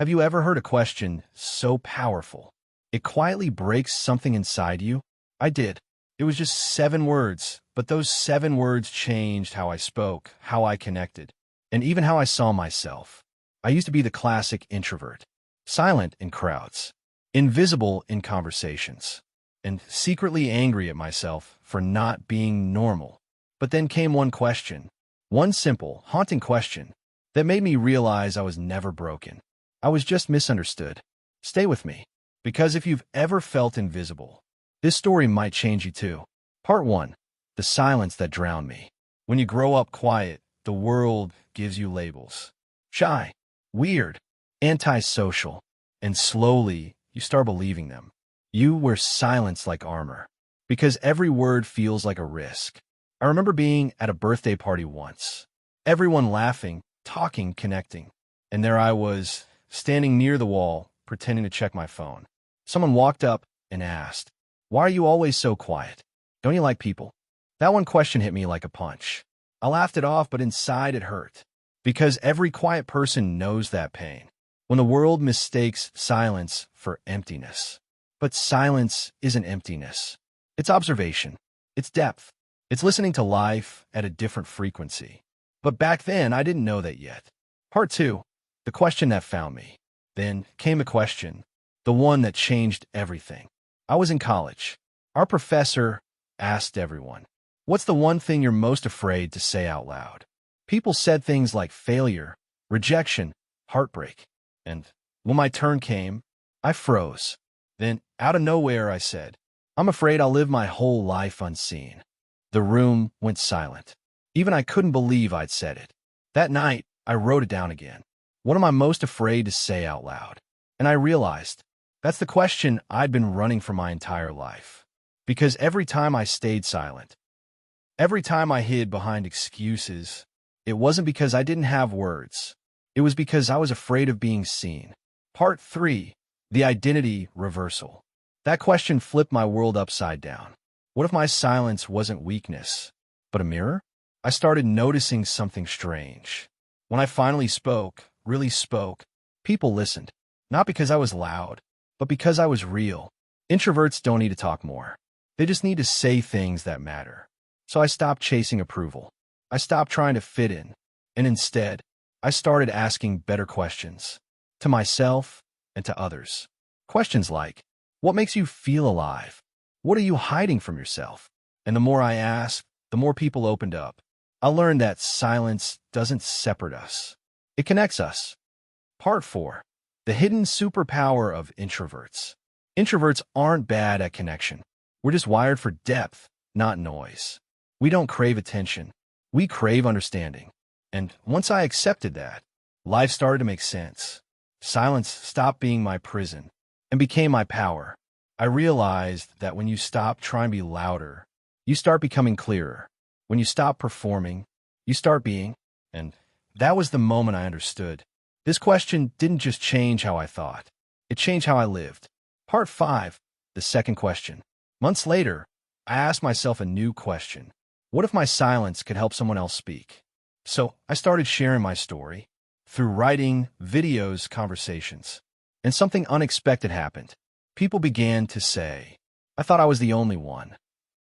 Have you ever heard a question so powerful it quietly breaks something inside you? I did. It was just 7 words, but those 7 words changed how I spoke, how I connected, and even how I saw myself. I used to be the classic introvert, silent in crowds, invisible in conversations, and secretly angry at myself for not being normal. But then came one question, one simple, haunting question that made me realize I was never broken. I was just misunderstood. Stay with me, because if you've ever felt invisible, this story might change you too. Part 1. The silence that drowned me. When you grow up quiet, the world gives you labels. Shy, weird, antisocial, and slowly you start believing them. You wear silence like armor, because every word feels like a risk. I remember being at a birthday party once, everyone laughing, talking, connecting, and there I was, standing near the wall, pretending to check my phone. Someone walked up and asked, "Why are you always so quiet? Don't you like people?" That one question hit me like a punch. I laughed it off, but inside it hurt. Because every quiet person knows that pain. When the world mistakes silence for emptiness. But silence isn't emptiness. It's observation. It's depth. It's listening to life at a different frequency. But back then, I didn't know that yet. Part 2. The question that found me. Then came a question, the one that changed everything. I was in college. Our professor asked everyone, "What's the one thing you're most afraid to say out loud?" People said things like failure, rejection, heartbreak. And when my turn came, I froze. Then, out of nowhere, I said, "I'm afraid I'll live my whole life unseen." The room went silent. Even I couldn't believe I'd said it. That night, I wrote it down again. What am I most afraid to say out loud? And I realized that's the question I'd been running for my entire life. Because every time I stayed silent, every time I hid behind excuses, it wasn't because I didn't have words. It was because I was afraid of being seen. Part 3. The identity reversal. That question flipped my world upside down. What if my silence wasn't weakness, but a mirror? I started noticing something strange. When I finally spoke, really spoke, people listened. Not because I was loud, but because I was real. Introverts don't need to talk more. They just need to say things that matter. So I stopped chasing approval. I stopped trying to fit in. And instead, I started asking better questions. To myself and to others. Questions like, what makes you feel alive? What are you hiding from yourself? And the more I asked, the more people opened up. I learned that silence doesn't separate us. It connects us. Part 4. The hidden superpower of introverts. Introverts aren't bad at connection. We're just wired for depth, not noise. We don't crave attention. We crave understanding. And once I accepted that, life started to make sense. Silence stopped being my prison and became my power. I realized that when you stop trying to be louder, you start becoming clearer. When you stop performing, you start being. And that was the moment I understood. This question didn't just change how I thought. It changed how I lived. Part 5. The second question. Months later, I asked myself a new question. What if my silence could help someone else speak? So I started sharing my story through writing, videos, conversations. And something unexpected happened. People began to say, I thought I was the only one.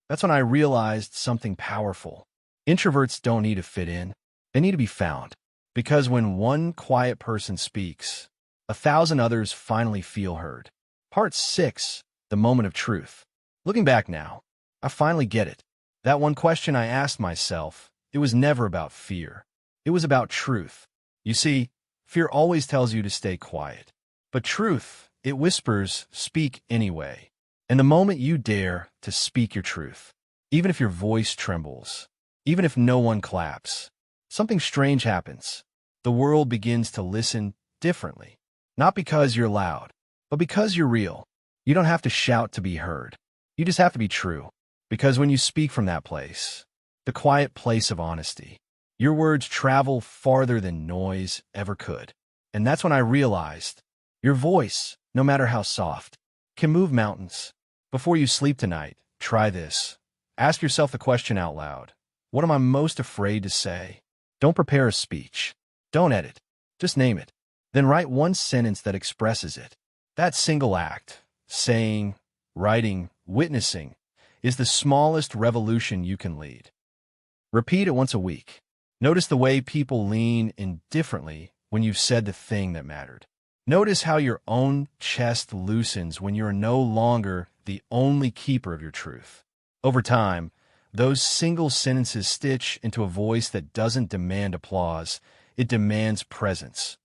That's when I realized something powerful. Introverts don't need to fit in. They need to be found. Because when one quiet person speaks, 1,000 others finally feel heard. Part 6. The moment of truth. Looking back now, I finally get it. That one question I asked myself, it was never about fear. It was about truth. You see, fear always tells you to stay quiet. But truth, it whispers, speak anyway. And the moment you dare to speak your truth, even if your voice trembles, even if no one claps, something strange happens. The world begins to listen differently. Not because you're loud, but because you're real. You don't have to shout to be heard. You just have to be true. Because when you speak from that place, the quiet place of honesty, your words travel farther than noise ever could. And that's when I realized your voice, no matter how soft, can move mountains. Before you sleep tonight, try this. Ask yourself the question out loud. What am I most afraid to say? Don't prepare a speech. Don't edit. Just name it. Then write one sentence that expresses it. That single act, saying, writing, witnessing, is the smallest revolution you can lead. Repeat it once a week. Notice the way people lean in differently when you've said the thing that mattered. Notice how your own chest loosens when you're no longer the only keeper of your truth. Over time, those single sentences stitch into a voice that doesn't demand applause, it demands presence.